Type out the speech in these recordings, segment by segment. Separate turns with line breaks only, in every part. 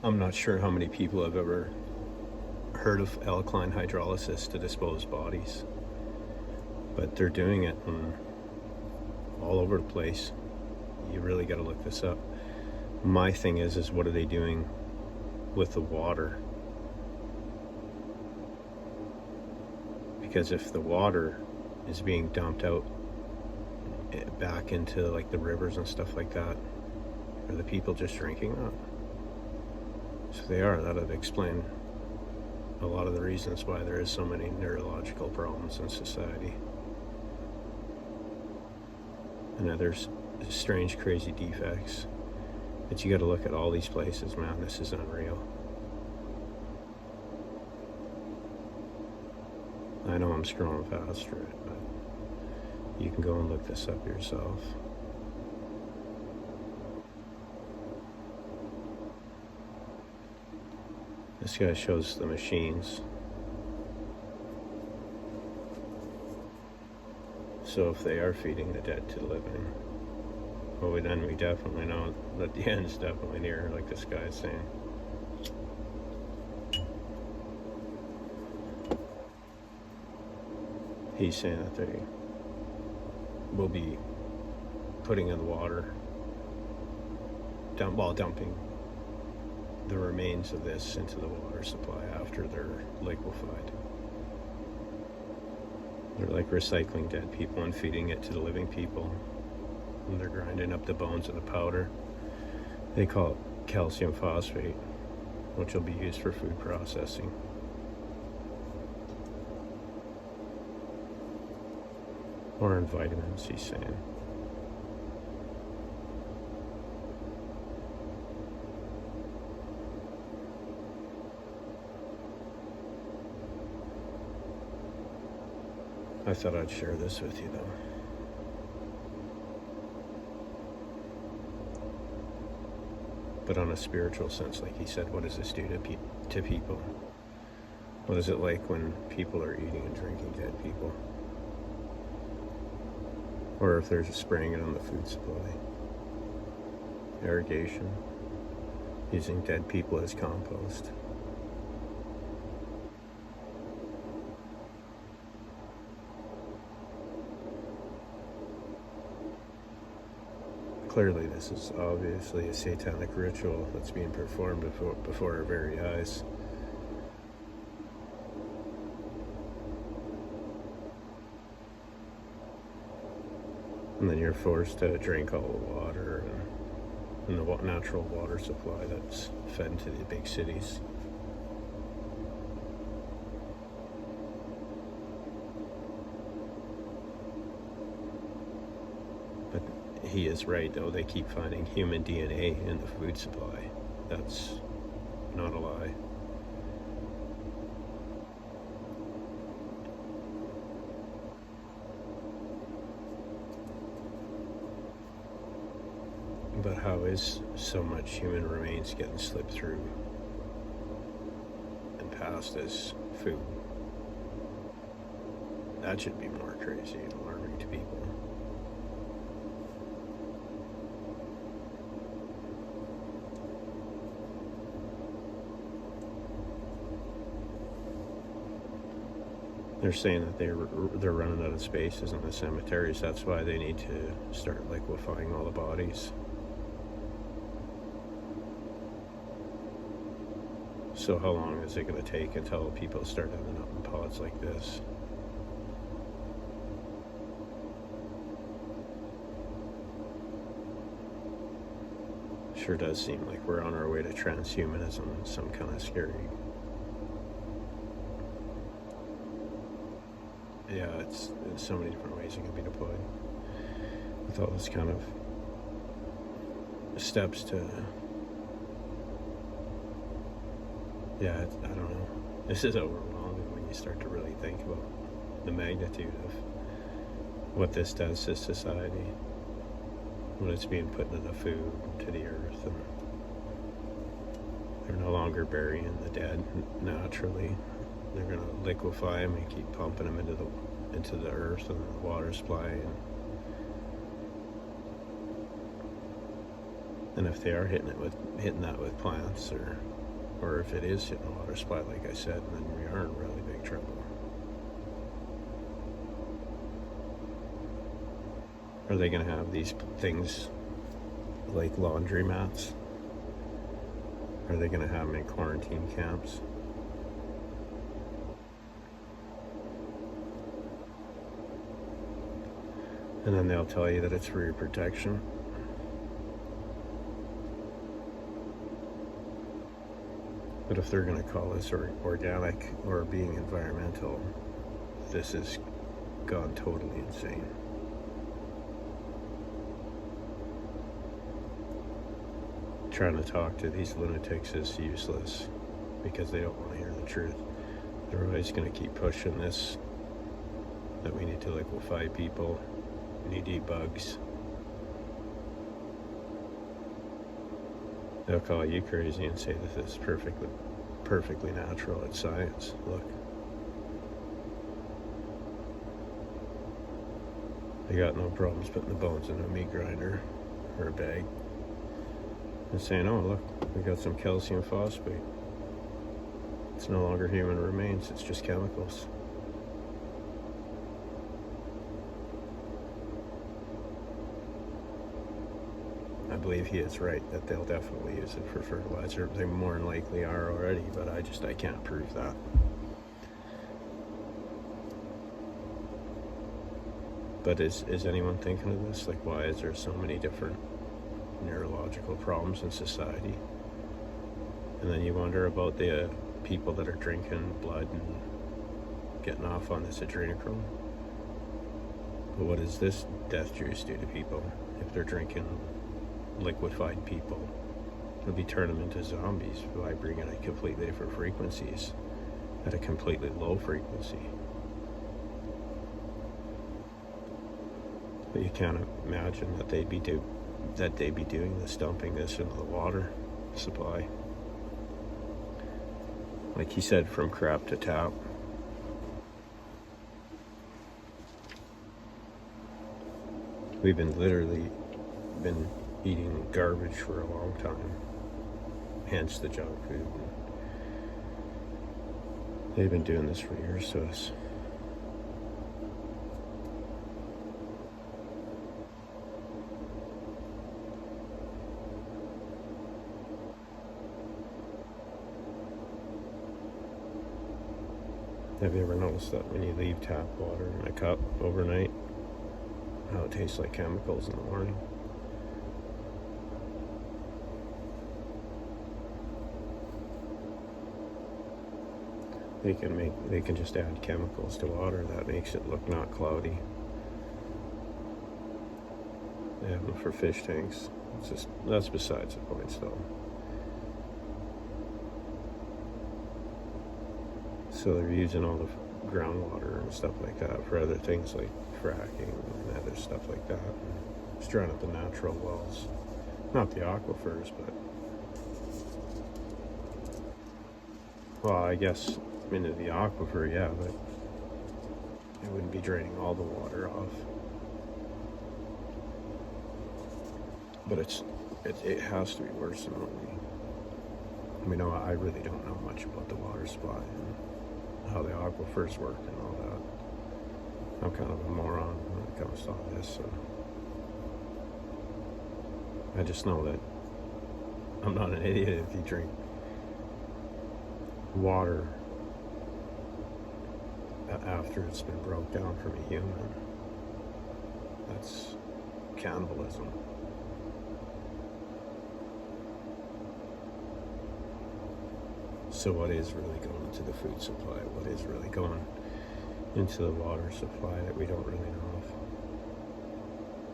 I'm not sure how many people have ever heard of alkaline hydrolysis to dispose bodies, but they're doing it all over the place. You really got to look this up. My thing is what are they doing with the water? Because if the water is being dumped out back into like the rivers and stuff like that, are the people just drinking that? So they are. That would explain a lot of the reasons why there is so many neurological problems in society and other strange, crazy defects. But you got to look at all these places, man. This is unreal. I know I'm scrolling fast through it, but you can go and look this up yourself. This guy shows the machines. So if they are feeding the dead to the living, well, then we definitely know that the end is definitely near, like this guy is saying. He's saying that they will be putting in the water, dumping the remains of this into the water supply after they're liquefied. They're like recycling dead people and feeding it to the living people. And they're grinding up the bones of the powder. They call it calcium phosphate, which will be used for food processing. Or in vitamins, he's saying. I thought I'd share this with you, though. But on a spiritual sense, like he said, what does this do to people? What is it like when people are eating and drinking dead people? Or if there's spraying it on the food supply. Irrigation. Using dead people as compost. Clearly this is obviously a satanic ritual that's being performed before our very eyes. And then you're forced to drink all the water and the natural water supply that's fed into the big cities. But he is right, though. They keep finding human DNA in the food supply. That's not a lie. But how is so much human remains getting slipped through and passed as food? That should be more crazy and alarming to people. They're saying that they're running out of spaces in the cemeteries. That's why they need to start liquefying all the bodies. So how long is it going to take until people start ending up in pods like this? Sure does seem like we're on our way to transhumanism in some kind of scary. Yeah, it's so many different ways it can be deployed. With all this kind of steps to... Yeah, I don't know. This is overwhelming when you start to really think about the magnitude of what this does to society when it's being put into the food, to the earth, and they're no longer burying the dead naturally. They're going to liquefy them and keep pumping them into the earth and the water supply. And And if they are hitting that with plants, or if it is hitting the water supply, like I said, then we are in really big trouble. Are they going to have these things like laundry mats? Are they going to have them in quarantine camps? And then they'll tell you that it's for your protection. But if they're going to call this organic or being environmental, this has gone totally insane. Trying to talk to these lunatics is useless because they don't want to hear the truth. They're always going to keep pushing this, that we need to liquefy people, we need to eat bugs. They'll call you crazy and say that this is perfectly natural. It's science. Look. They got no problems putting the bones in a meat grinder or a bag and saying, oh, look, we got some calcium phosphate. It's no longer human remains, it's just chemicals. I believe he is right that they'll definitely use it for fertilizer. They more than likely are already, but I can't prove that. But is anyone thinking of this? Like, why is there so many different neurological problems in society? And then you wonder about the people that are drinking blood and getting off on this adrenochrome. But what does this death juice do to people if they're drinking liquefied people? It'll be turn them into zombies by bringing at completely different frequencies, at a completely low frequency. But you can't imagine that they'd be doing this, dumping this into the water supply. Like he said, from crap to tap. We've literally been eating garbage for a long time, hence the junk food. They've been doing this for years to us. Have you ever noticed that when you leave tap water in a cup overnight, how it tastes like chemicals in the morning? They can just add chemicals to water that makes it look not cloudy. They have them for fish tanks. That's besides the point still. So they're using all the groundwater and stuff like that for other things like fracking and other stuff like that. And just drying up the natural wells. Not the aquifers, but... Well, I guess into the aquifer, yeah, but it wouldn't be draining all the water off. But it has to be worse than what we know. I really don't know much about the water supply and how the aquifers work and all that. I'm kind of a moron when it comes to all this, so I just know that I'm not an idiot if you drink water after it's been broke down from a human. That's cannibalism. So what is really going into the food supply? What is really going into the water supply that we don't really know of?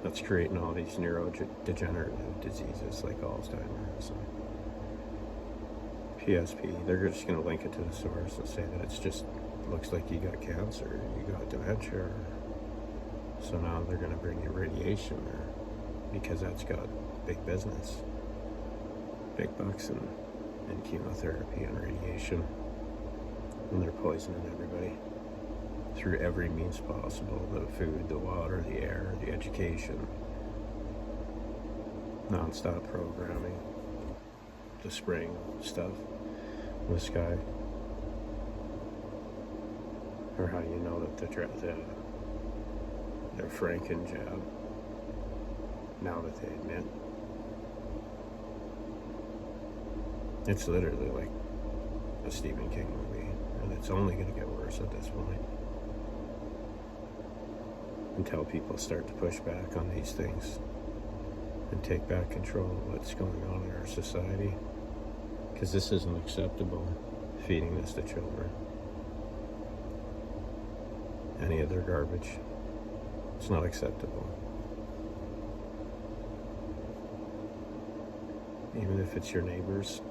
That's creating all these neurodegenerative diseases like Alzheimer's and PSP. They're just going to link it to the source and say that it's just looks like you got cancer, you got dementia. So now they're going to bring you radiation there because that's got big business, big bucks in chemotherapy and radiation, and they're poisoning everybody through every means possible: the food, the water, the air, the education, non-stop programming, the spraying stuff in the sky. Or how do you know that they're Franken jab? Now that they admit. It's literally like a Stephen King movie, and it's only going to get worse at this point until people start to push back on these things and take back control of what's going on in our society, because this isn't acceptable, feeding this to children. Any of their garbage, it's not acceptable. Even if it's your neighbors.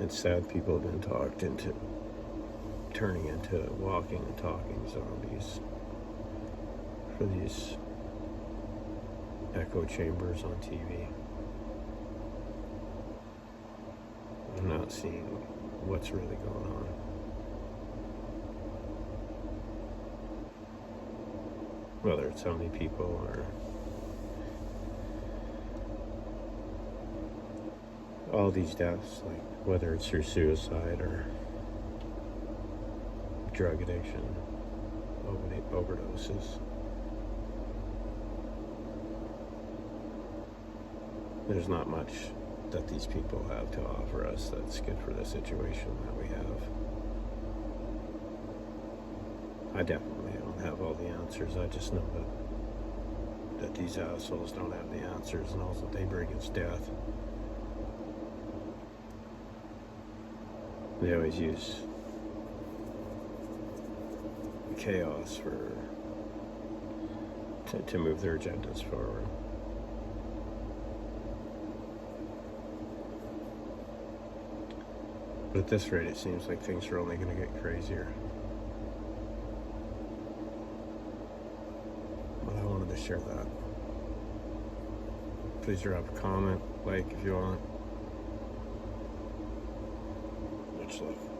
It's sad people have been talked into turning into walking and talking zombies for these echo chambers on TV. I'm not seeing what's really going on. Whether it's how many people or all these deaths, like whether it's through suicide or drug addiction, overdoses. There's not much that these people have to offer us that's good for the situation that we have. I definitely don't have all the answers. I just know that these assholes don't have the answers, and all that they bring is death. They always use chaos to move their agendas forward. But at this rate, it seems like things are only going to get crazier. But I wanted to share that. Please drop a comment, like if you want. Much love.